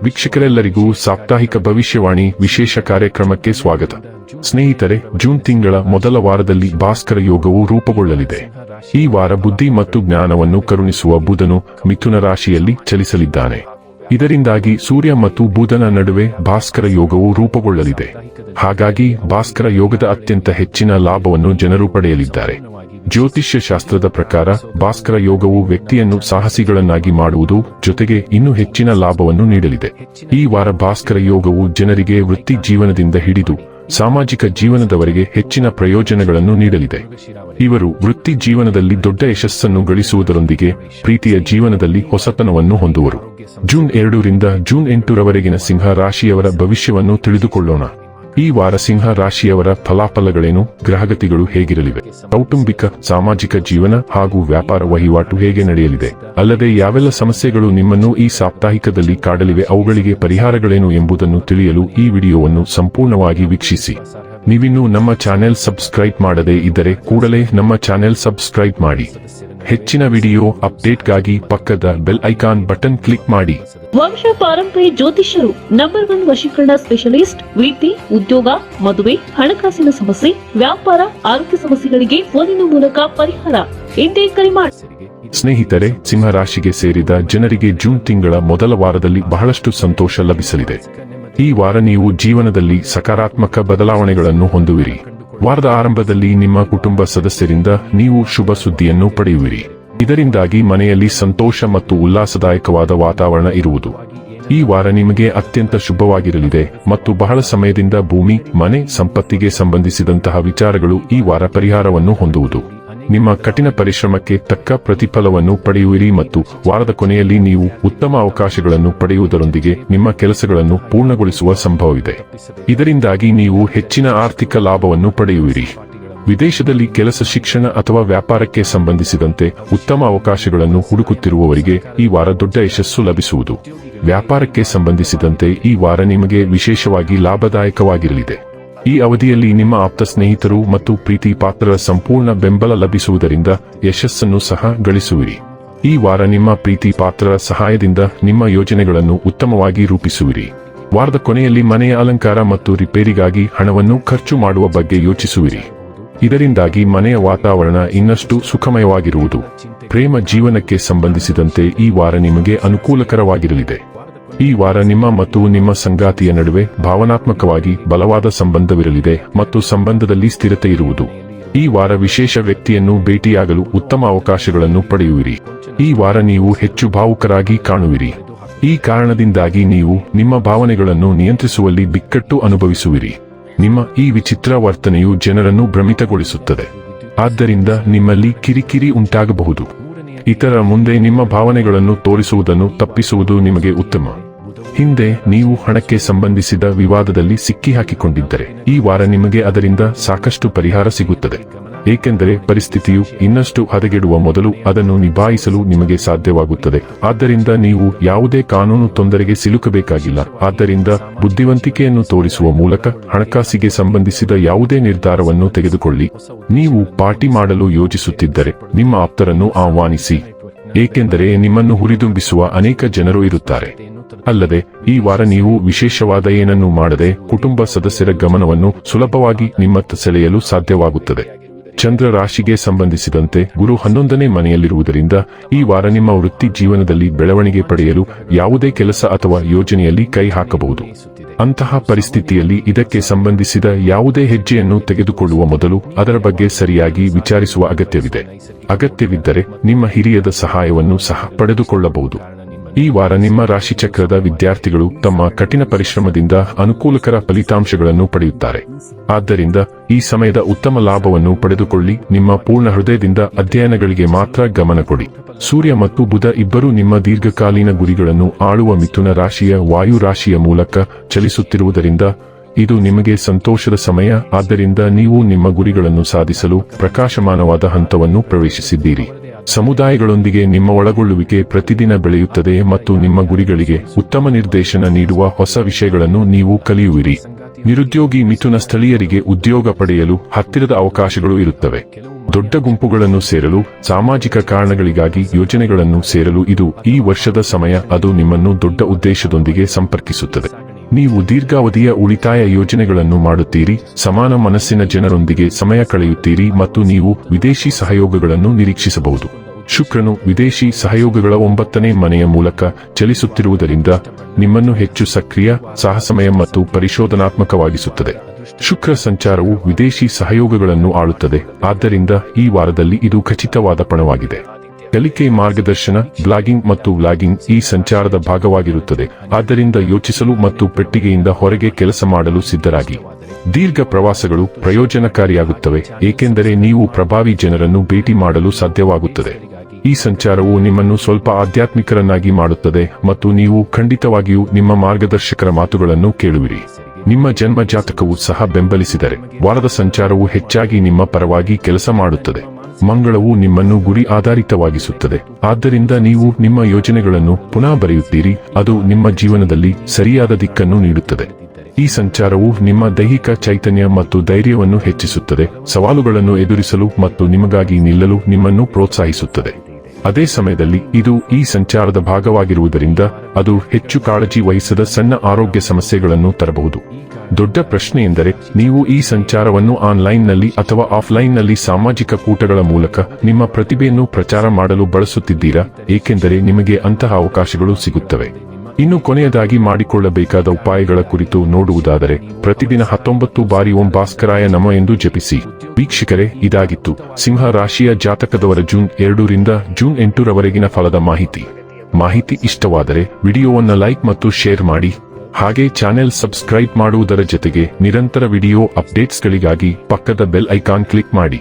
ವೀಕ್ಷಕರೆಲ್ಲರಿಗೂ ಸಾಪ್ತಾಹಿಕ ಭವಿಷ್ಯವಾಣಿ ವಿಶೇಷ ಕಾರ್ಯಕ್ರಮಕ್ಕೆ ಸ್ವಾಗತ. ಸ್ನೇಹಿತರೆ, ಜೂನ್ ತಿಂಗಳ ಮೊದಲ ವಾರದಲ್ಲಿ ಭಾಸ್ಕರ ಯೋಗವು ರೂಪುಗೊಳ್ಳಲಿದೆ. ಈ ವಾರ ಬುದ್ಧಿ ಮತ್ತು ಜ್ಞಾನವನ್ನು ಕರುಣಿಸುವ ಬುಧನು ಮಿಥುನ ರಾಶಿಯಲ್ಲಿ ಚಲಿಸಲಿದ್ದಾನೆ. ಇದರಿಂದಾಗಿ ಸೂರ್ಯ ಮತ್ತು ಬುಧನ ನಡುವೆ ಭಾಸ್ಕರ ಯೋಗವು ರೂಪುಗೊಳ್ಳಲಿದೆ. ಹಾಗಾಗಿ ಭಾಸ್ಕರ ಯೋಗದ ಅತ್ಯಂತ ಹೆಚ್ಚಿನ ಲಾಭವನ್ನು ಜನರು ಪಡೆಯಲಿದ್ದಾರೆ. ಜ್ಯೋತಿಷ್ಯ ಶಾಸ್ತ್ರದ ಪ್ರಕಾರ ಭಾಸ್ಕರ ಯೋಗವು ವ್ಯಕ್ತಿಯನ್ನು ಸಾಹಸಿಗಳನ್ನಾಗಿ ಮಾಡುವುದು ಜೊತೆಗೆ ಇನ್ನೂ ಹೆಚ್ಚಿನ ಲಾಭವನ್ನು ನೀಡಲಿದೆ. ಈ ವಾರ ಭಾಸ್ಕರ ಯೋಗವು ಜನರಿಗೆ ವೃತ್ತಿ ಜೀವನದಿಂದ ಹಿಡಿದು ಸಾಮಾಜಿಕ ಜೀವನದವರೆಗೆ ಹೆಚ್ಚಿನ ಪ್ರಯೋಜನಗಳನ್ನು ನೀಡಲಿದೆ. ಇವರು ವೃತ್ತಿ ಜೀವನದಲ್ಲಿ ದೊಡ್ಡ ಯಶಸ್ಸನ್ನು ಗಳಿಸುವುದರೊಂದಿಗೆ ಪ್ರೀತಿಯ ಜೀವನದಲ್ಲಿ ಹೊಸತನವನ್ನು ಹೊಂದುವರು. ಜೂನ್ 2 ರಿಂದ ಜೂನ್ 8 ರವರೆಗಿನ ಸಿಂಹ ರಾಶಿಯವರ ಭವಿಷ್ಯವನ್ನು ತಿಳಿದುಕೊಳ್ಳೋಣ. ಈ ವಾರ ಸಿಂಹ ರಾಶಿಯವರ ಫಲಾಫಲಗಳೇನು, ಗ್ರಹಗತಿಗಳು ಹೇಗಿರಲಿವೆ, ಕೌಟುಂಬಿಕ ಸಾಮಾಜಿಕ ಜೀವನ ಹಾಗೂ ವ್ಯಾಪಾರ ವಹಿವಾಟು ಹೇಗೆ ನಡೆಯಲಿದೆ, ಅಲ್ಲದೆ ಯಾವೆಲ್ಲ ಸಮಸ್ಯೆಗಳು ನಿಮ್ಮನ್ನು ಈ ಸಾಪ್ತಾಹಿಕದಲ್ಲಿ ಕಾಡಲಿವೆ, ಅವುಗಳಿಗೆ ಪರಿಹಾರಗಳೇನು ಎಂಬುದನ್ನು ತಿಳಿಯಲು ಈ ವಿಡಿಯೋವನ್ನು ಸಂಪೂರ್ಣವಾಗಿ ವೀಕ್ಷಿಸಿ. ನೀವಿನ್ನೂ ನಮ್ಮ ಚಾನೆಲ್ ಸಬ್ಸ್ಕ್ರೈಬ್ ಮಾಡದೇ ಇದ್ದರೆ ಕೂಡಲೇ ನಮ್ಮ ಚಾನೆಲ್ ಸಬ್ಸ್ಕ್ರೈಬ್ ಮಾಡಿ. ಹೆಚ್ಚಿನ ವಿಡಿಯೋ ಅಪ್ಡೇಟ್ಗಾಗಿ ಪಕ್ಕದ ಬೆಲ್ ಐಕಾನ್ ಬಟನ್ ಕ್ಲಿಕ್ ಮಾಡಿ. ವಂಶ ಪಾರಂಪರ್ಯ ಜ್ಯೋತಿಷ್ಯರು ನಂಬರ್ 1 ವಶೀಕರಣ ಸ್ಪೆಷಲಿಸ್ಟ್. ವೃತ್ತಿ, ಉದ್ಯೋಗ, ಮದುವೆ, ಹಣಕಾಸಿನ ಸಮಸ್ಯೆ, ವ್ಯಾಪಾರ, ಆರೋಗ್ಯ ಸಮಸ್ಯೆಗಳಿಗೆ ಫೋನಿನ ಮೂಲಕ ಪರಿಹಾರ. ಇಂದೇ ಕರೆ ಮಾಡಿ. ಸ್ನೇಹಿತರೆ, ಸಿಂಹ ರಾಶಿಗೆ ಸೇರಿದ ಜನರಿಗೆ ಜೂನ್ ತಿಂಗಳ ಮೊದಲ ವಾರದಲ್ಲಿ ಬಹಳಷ್ಟು ಸಂತೋಷ ಲಭಿಸಲಿದೆ. ಈ ವಾರ ನೀವು ಜೀವನದಲ್ಲಿ ಸಕಾರಾತ್ಮಕ ಬದಲಾವಣೆಗಳನ್ನು ಹೊಂದುವಿರಿ. ವಾರದ ಆರಂಭದಲ್ಲಿ ನಿಮ್ಮ ಕುಟುಂಬ ಸದಸ್ಯರಿಂದ ನೀವು ಶುಭ ಸುದ್ದಿಯನ್ನು ಪಡೆಯುವಿರಿ. ಇದರಿಂದಾಗಿ ಮನೆಯಲ್ಲಿ ಸಂತೋಷ ಮತ್ತು ಉಲ್ಲಾಸದಾಯಕವಾದ ವಾತಾವರಣ ಇರುವುದು. ಈ ವಾರ ನಿಮಗೆ ಅತ್ಯಂತ ಶುಭವಾಗಿರಲಿದೆ ಮತ್ತು ಬಹಳ ಸಮಯದಿಂದ ಭೂಮಿ, ಮನೆ, ಸಂಪತ್ತಿಗೆ ಸಂಬಂಧಿಸಿದಂತಹ ವಿಚಾರಗಳು ಈ ವಾರ ಪರಿಹಾರವನ್ನು ಹೊಂದುವುದು. ನಿಮ್ಮ ಕಠಿಣ ಪರಿಶ್ರಮಕ್ಕೆ ತಕ್ಕ ಪ್ರತಿಫಲವನ್ನು ಪಡೆಯುವಿರಿ ಮತ್ತು ವಾರದ ಕೊನೆಯಲ್ಲಿ ನೀವು ಉತ್ತಮ ಅವಕಾಶಗಳನ್ನು ಪಡೆಯುವುದರೊಂದಿಗೆ ನಿಮ್ಮ ಕೆಲಸಗಳನ್ನು ಪೂರ್ಣಗೊಳಿಸುವ ಸಂಭವವಿದೆ. ಇದರಿಂದಾಗಿ ನೀವು ಹೆಚ್ಚಿನ ಆರ್ಥಿಕ ಲಾಭವನ್ನು ಪಡೆಯುವಿರಿ. ವಿದೇಶದಲ್ಲಿ ಕೆಲಸ, ಶಿಕ್ಷಣ ಅಥವಾ ವ್ಯಾಪಾರಕ್ಕೆ ಸಂಬಂಧಿಸಿದಂತೆ ಉತ್ತಮ ಅವಕಾಶಗಳನ್ನು ಹುಡುಕುತ್ತಿರುವವರಿಗೆ ಈ ವಾರ ದೊಡ್ಡ ಯಶಸ್ಸು ಲಭಿಸುವುದು. ವ್ಯಾಪಾರಕ್ಕೆ ಸಂಬಂಧಿಸಿದಂತೆ ಈ ವಾರ ನಿಮಗೆ ವಿಶೇಷವಾಗಿ ಲಾಭದಾಯಕವಾಗಿರಲಿದೆ. ಈ ಅವಧಿಯಲ್ಲಿ ನಿಮ್ಮ ಆಪ್ತ ಸ್ನೇಹಿತರು ಮತ್ತು ಪ್ರೀತಿ ಪಾತ್ರರ ಸಂಪೂರ್ಣ ಬೆಂಬಲ ಲಭಿಸುವುದರಿಂದ ಯಶಸ್ಸನ್ನು ಸಹ ಗಳಿಸುವಿರಿ. ಈ ವಾರ ನಿಮ್ಮ ಪ್ರೀತಿ ಪಾತ್ರರ ಸಹಾಯದಿಂದ ನಿಮ್ಮ ಯೋಜನೆಗಳನ್ನು ಉತ್ತಮವಾಗಿ ರೂಪಿಸುವಿರಿ. ವಾರದ ಕೊನೆಯಲ್ಲಿ ಮನೆಯ ಅಲಂಕಾರ ಮತ್ತು ರಿಪೇರಿಗಾಗಿ ಹಣವನ್ನು ಖರ್ಚು ಮಾಡುವ ಬಗ್ಗೆ ಯೋಚಿಸುವಿರಿ. ಇದರಿಂದಾಗಿ ಮನೆಯ ವಾತಾವರಣ ಇನ್ನಷ್ಟು ಸುಖಮಯವಾಗಿರುವುದು. ಪ್ರೇಮ ಜೀವನಕ್ಕೆ ಸಂಬಂಧಿಸಿದಂತೆ ಈ ವಾರ ನಿಮಗೆ ಅನುಕೂಲಕರವಾಗಿರಲಿದೆ. ಈ ವಾರ ನಿಮ್ಮ ಮತ್ತು ನಿಮ್ಮ ಸಂಗಾತಿಯ ನಡುವೆ ಭಾವನಾತ್ಮಕವಾಗಿ ಬಲವಾದ ಸಂಬಂಧವಿರಲಿದೆ ಮತ್ತು ಸಂಬಂಧದಲ್ಲಿ ಸ್ಥಿರತೆ ಇರುವುದು. ಈ ವಾರ ವಿಶೇಷ ವ್ಯಕ್ತಿಯನ್ನು ಭೇಟಿಯಾಗಲು ಉತ್ತಮ ಅವಕಾಶಗಳನ್ನು ಪಡೆಯುವಿರಿ. ಈ ವಾರ ನೀವು ಹೆಚ್ಚು ಭಾವುಕರಾಗಿ ಕಾಣುವಿರಿ. ಈ ಕಾರಣದಿಂದಾಗಿ ನೀವು ನಿಮ್ಮ ಭಾವನೆಗಳನ್ನು ನಿಯಂತ್ರಿಸುವಲ್ಲಿ ಬಿಕ್ಕಟ್ಟು ಅನುಭವಿಸುವಿರಿ. ನಿಮ್ಮ ಈ ವಿಚಿತ್ರ ವರ್ತನೆಯು ಜನರನ್ನು ಭ್ರಮಿತಗೊಳಿಸುತ್ತದೆ. ಆದ್ದರಿಂದ ನಿಮ್ಮಲ್ಲಿ ಕಿರಿಕಿರಿ ಉಂಟಾಗಬಹುದು. ಇತರ ಮುಂದೆ ನಿಮ್ಮ ಭಾವನೆಗಳನ್ನು ತೋರಿಸುವುದನ್ನು ತಪ್ಪಿಸುವುದು ನಿಮಗೆ ಉತ್ತಮ. ಹಿಂದೆ ನೀವು ಹಣಕ್ಕೆ ಸಂಬಂಧಿಸಿದ ವಿವಾದದಲ್ಲಿ ಸಿಕ್ಕಿಹಾಕಿಕೊಂಡಿದ್ದರೆ ಈ ವಾರ ನಿಮಗೆ ಅದರಿಂದ ಸಾಕಷ್ಟು ಪರಿಹಾರ ಸಿಗುತ್ತದೆ. ಏಕೆಂದರೆ ಪರಿಸ್ಥಿತಿಯು ಇನ್ನಷ್ಟು ಹದಗೆಡುವ ಮೊದಲು ಅದನ್ನು ನಿಭಾಯಿಸಲು ನಿಮಗೆ ಸಾಧ್ಯವಾಗುತ್ತದೆ. ಆದ್ದರಿಂದ ನೀವು ಯಾವುದೇ ಕಾನೂನು ತೊಂದರೆಗೆ ಸಿಲುಕಬೇಕಾಗಿಲ್ಲ. ಆದ್ದರಿಂದ ಬುದ್ಧಿವಂತಿಕೆಯನ್ನು ತೋರಿಸುವ ಮೂಲಕ ಹಣಕಾಸಿಗೆ ಸಂಬಂಧಿಸಿದ ಯಾವುದೇ ನಿರ್ಧಾರವನ್ನು ತೆಗೆದುಕೊಳ್ಳಿ. ನೀವು ಪಾರ್ಟಿ ಮಾಡಲು ಯೋಜಿಸುತ್ತಿದ್ದರೆ ನಿಮ್ಮ ಆಪ್ತರನ್ನು ಆಹ್ವಾನಿಸಿ. ಏಕೆಂದರೆ ನಿಮ್ಮನ್ನು ಹುರಿದುಂಬಿಸುವ ಅನೇಕ ಜನರು ಇರುತ್ತಾರೆ. ಅಲ್ಲದೆ ಈ ವಾರ ನೀವು ವಿಶೇಷವಾದ ಏನನ್ನೂ ಮಾಡದೆ ಕುಟುಂಬ ಸದಸ್ಯರ ಗಮನವನ್ನು ಸುಲಭವಾಗಿ ನಿಮ್ಮತ್ತ ಸೆಳೆಯಲು ಸಾಧ್ಯವಾಗುತ್ತದೆ. ಚಂದ್ರ ರಾಶಿಗೆ ಸಂಬಂಧಿಸಿದಂತೆ ಗುರು 11ನೇ ಮನೆಯಲ್ಲಿರುವುದರಿಂದ ಈ ವಾರ ನಿಮ್ಮ ವೃತ್ತಿ ಜೀವನದಲ್ಲಿ ಬೆಳವಣಿಗೆ ಪಡೆಯಲು ಯಾವುದೇ ಕೆಲಸ ಅಥವಾ ಯೋಜನೆಯಲ್ಲಿ ಕೈ ಹಾಕಬಹುದು. ಅಂತಹ ಪರಿಸ್ಥಿತಿಯಲ್ಲಿ ಇದಕ್ಕೆ ಸಂಬಂಧಿಸಿದ ಯಾವುದೇ ಹೆಜ್ಜೆಯನ್ನು ತೆಗೆದುಕೊಳ್ಳುವ ಮೊದಲು ಅದರ ಬಗ್ಗೆ ಸರಿಯಾಗಿ ವಿಚಾರಿಸುವ ಅಗತ್ಯವಿದೆ. ಅಗತ್ಯವಿದ್ದರೆ ನಿಮ್ಮ ಹಿರಿಯದ ಸಹಾಯವನ್ನು ಸಹ ಪಡೆದುಕೊಳ್ಳಬಹುದು. ಈ ವಾರ ನಿಮ್ಮ ರಾಶಿಚಕ್ರದ ವಿದ್ಯಾರ್ಥಿಗಳು ತಮ್ಮ ಕಠಿಣ ಪರಿಶ್ರಮದಿಂದ ಅನುಕೂಲಕರ ಫಲಿತಾಂಶಗಳನ್ನು ಪಡೆಯುತ್ತಾರೆ. ಆದ್ದರಿಂದ ಈ ಸಮಯದ ಉತ್ತಮ ಲಾಭವನ್ನು ಪಡೆದುಕೊಳ್ಳಿ. ನಿಮ್ಮ ಪೂರ್ಣ ಹೃದಯದಿಂದ ಅಧ್ಯಯನಗಳಿಗೆ ಮಾತ್ರ ಗಮನ ಕೊಡಿ. ಸೂರ್ಯ ಮತ್ತು ಬುಧ ಇಬ್ಬರೂ ನಿಮ್ಮ ದೀರ್ಘಕಾಲೀನ ಗುರಿಗಳನ್ನು ಆಳುವ ಮಿಥುನ ರಾಶಿಯ ವಾಯು ರಾಶಿಯ ಮೂಲಕ ಚಲಿಸುತ್ತಿರುವುದರಿಂದ ಇದು ನಿಮಗೆ ಸಂತೋಷದ ಸಮಯ. ಆದ್ದರಿಂದ ನೀವು ನಿಮ್ಮ ಗುರಿಗಳನ್ನು ಸಾಧಿಸಲು ಪ್ರಕಾಶಮಾನವಾದ ಹಂತವನ್ನು ಪ್ರವೇಶಿಸಿದ್ದೀರಿ. ಸಮುದಾಯಗಳೊಂದಿಗೆ ನಿಮ್ಮ ಒಳಗೊಳ್ಳುವಿಕೆ ಪ್ರತಿದಿನ ಬೆಳೆಯುತ್ತದೆ ಮತ್ತು ನಿಮ್ಮ ಗುರಿಗಳಿಗೆ ಉತ್ತಮ ನಿರ್ದೇಶನ ನೀಡುವ ಹೊಸ ವಿಷಯಗಳನ್ನು ನೀವು ಕಲಿಯುವಿರಿ. ನಿರುದ್ಯೋಗಿ ಮಿಥುನ ಸ್ಥಳೀಯರಿಗೆ ಉದ್ಯೋಗ ಪಡೆಯಲು ಹತ್ತಿರದ ಅವಕಾಶಗಳು ಇರುತ್ತವೆ. ದೊಡ್ಡ ಗುಂಪುಗಳನ್ನು ಸೇರಲು, ಸಾಮಾಜಿಕ ಕಾರಣಗಳಿಗಾಗಿ ಯೋಜನೆಗಳನ್ನು ಸೇರಲು ಇದು ಈ ವರ್ಷದ ಸಮಯ. ಅದು ನಿಮ್ಮನ್ನು ದೊಡ್ಡ ಉದ್ದೇಶದೊಂದಿಗೆ ಸಂಪರ್ಕಿಸುತ್ತದೆ. ನೀವು ದೀರ್ಘಾವಧಿಯ ಉಳಿತಾಯ ಯೋಜನೆಗಳನ್ನು ಮಾಡುತ್ತೀರಿ, ಸಮಾನ ಮನಸ್ಸಿನ ಜನರೊಂದಿಗೆ ಸಮಯ ಕಳೆಯುತ್ತೀರಿ ಮತ್ತು ನೀವು ವಿದೇಶಿ ಸಹಯೋಗಗಳನ್ನು ನಿರೀಕ್ಷಿಸಬಹುದು. ಶುಕ್ರನು ವಿದೇಶಿ ಸಹಯೋಗಗಳ 9ನೇ ಮನೆಯ ಮೂಲಕ ಚಲಿಸುತ್ತಿರುವುದರಿಂದ ನಿಮ್ಮನ್ನು ಹೆಚ್ಚು ಸಕ್ರಿಯ, ಸಾಹಸಮಯ ಮತ್ತು ಪರಿಶೋಧನಾತ್ಮಕವಾಗಿಸುತ್ತದೆ. ಶುಕ್ರ ಸಂಚಾರವು ವಿದೇಶಿ ಸಹಯೋಗಗಳನ್ನು ಆಳುತ್ತದೆ, ಆದ್ದರಿಂದ ಈ ವಾರದಲ್ಲಿ ಇದು ಖಚಿತವಾದ ಪಣವಾಗಿದೆ. ಕಲಿಕೆ, ಮಾರ್ಗದರ್ಶನ, ಬ್ಲಾಗಿಂಗ್ ಮತ್ತು ವ್ಲಾಗಿಂಗ್ ಈ ಸಂಚಾರದ ಭಾಗವಾಗಿರುತ್ತದೆ. ಆದ್ದರಿಂದ ಯೋಚಿಸಲು ಮತ್ತು ಪೆಟ್ಟಿಗೆಯಿಂದ ಹೊರಗೆ ಕೆಲಸ ಮಾಡಲು ಸಿದ್ಧರಾಗಿ. ದೀರ್ಘ ಪ್ರವಾಸಗಳು ಪ್ರಯೋಜನಕಾರಿಯಾಗುತ್ತವೆ, ಏಕೆಂದರೆ ನೀವು ಪ್ರಭಾವಿ ಜನರನ್ನು ಭೇಟಿ ಮಾಡಲು ಸಾಧ್ಯವಾಗುತ್ತದೆ. ಈ ಸಂಚಾರವು ನಿಮ್ಮನ್ನು ಸ್ವಲ್ಪ ಆಧ್ಯಾತ್ಮಿಕರನ್ನಾಗಿ ಮಾಡುತ್ತದೆ ಮತ್ತು ನೀವು ಖಂಡಿತವಾಗಿಯೂ ನಿಮ್ಮ ಮಾರ್ಗದರ್ಶಕರ ಮಾತುಗಳನ್ನು ಕೇಳುವಿರಿ. ನಿಮ್ಮ ಜನ್ಮ ಜಾತಕವು ಸಹ ಬೆಂಬಲಿಸಿದರೆ ವಾರದ ಸಂಚಾರವು ಹೆಚ್ಚಾಗಿ ನಿಮ್ಮ ಪರವಾಗಿ ಕೆಲಸ ಮಾಡುತ್ತದೆ. ಮಂಗಳವು ನಿಮ್ಮನ್ನು ಗುರಿ ಆಧಾರಿತವಾಗಿಸುತ್ತದೆ, ಆದ್ದರಿಂದ ನೀವು ನಿಮ್ಮ ಯೋಜನೆಗಳನ್ನು ಪುನಃ ಬರೆಯುತ್ತೀರಿ. ಅದು ನಿಮ್ಮ ಜೀವನದಲ್ಲಿ ಸರಿಯಾದ ದಿಕ್ಕನ್ನು ನೀಡುತ್ತದೆ. ಈ ಸಂಚಾರವು ನಿಮ್ಮ ದೈಹಿಕ ಚೈತನ್ಯ ಮತ್ತು ಧೈರ್ಯವನ್ನು ಹೆಚ್ಚಿಸುತ್ತದೆ, ಸವಾಲುಗಳನ್ನು ಎದುರಿಸಲು ಮತ್ತು ನಿಮಗಾಗಿ ನಿಲ್ಲಲು ನಿಮ್ಮನ್ನು ಪ್ರೋತ್ಸಾಹಿಸುತ್ತದೆ. ಅದೇ ಸಮಯದಲ್ಲಿ ಇದು ಈ ಸಂಚಾರದ ಭಾಗವಾಗಿರುವುದರಿಂದ ಅದು ಹೆಚ್ಚು ಕಾಳಜಿ ವಹಿಸದ ಸಣ್ಣ ಆರೋಗ್ಯ ಸಮಸ್ಯೆಗಳನ್ನು ತರಬಹುದು. ದೊಡ್ಡ ಪ್ರಶ್ನೆಯೆಂದರೆ, ನೀವು ಈ ಸಂಚಾರವನ್ನು ಆನ್ಲೈನ್ನಲ್ಲಿ ಅಥವಾ ಆಫ್ಲೈನ್ನಲ್ಲಿ ಸಾಮಾಜಿಕ ಕೂಟಗಳ ಮೂಲಕ ನಿಮ್ಮ ಪ್ರತಿಭೆಯನ್ನು ಪ್ರಚಾರ ಮಾಡಲು ಬಳಸುತ್ತಿದ್ದೀರಾ, ಏಕೆಂದರೆ ನಿಮಗೆ ಅಂತಹ ಅವಕಾಶಗಳು ಸಿಗುತ್ತವೆ. ಇನ್ನು ಕೊನೆಯದಾಗಿ ಮಾಡಿಕೊಳ್ಳಬೇಕಾದ ಉಪಾಯಗಳ ಕುರಿತು ನೋಡುವುದಾದರೆ, ಪ್ರತಿದಿನ 19 ಬಾರಿ ಓಂ ಭಾಸ್ಕರಾಯ ನಮಃ ಎಂದು ಜಪಿಸಿ. ವೀಕ್ಷಕರೇ, ಇದಾಗಿತ್ತು ಸಿಂಹ ರಾಶಿಯ ಜಾತಕದವರ ಜೂನ್ 2 ರಿಂದ ಜೂನ್ 8 ರವರೆಗಿನ ಫಲದ ಮಾಹಿತಿ ಇಷ್ಟವಾದರೆ ವಿಡಿಯೋವನ್ನು ಲೈಕ್ ಮತ್ತು ಶೇರ್ ಮಾಡಿ. ಹಾಗೆ ಚಾನೆಲ್ ಸಬ್ಸ್ಕ್ರೈಬ್ ಮಾಡುವುದರ ಜೊತೆಗೆ ನಿರಂತರ ವಿಡಿಯೋ ಅಪ್ಡೇಟ್ಸ್ಗಳಿಗಾಗಿ ಪಕ್ಕದ ಬೆಲ್ ಐಕಾನ್ ಕ್ಲಿಕ್ ಮಾಡಿ.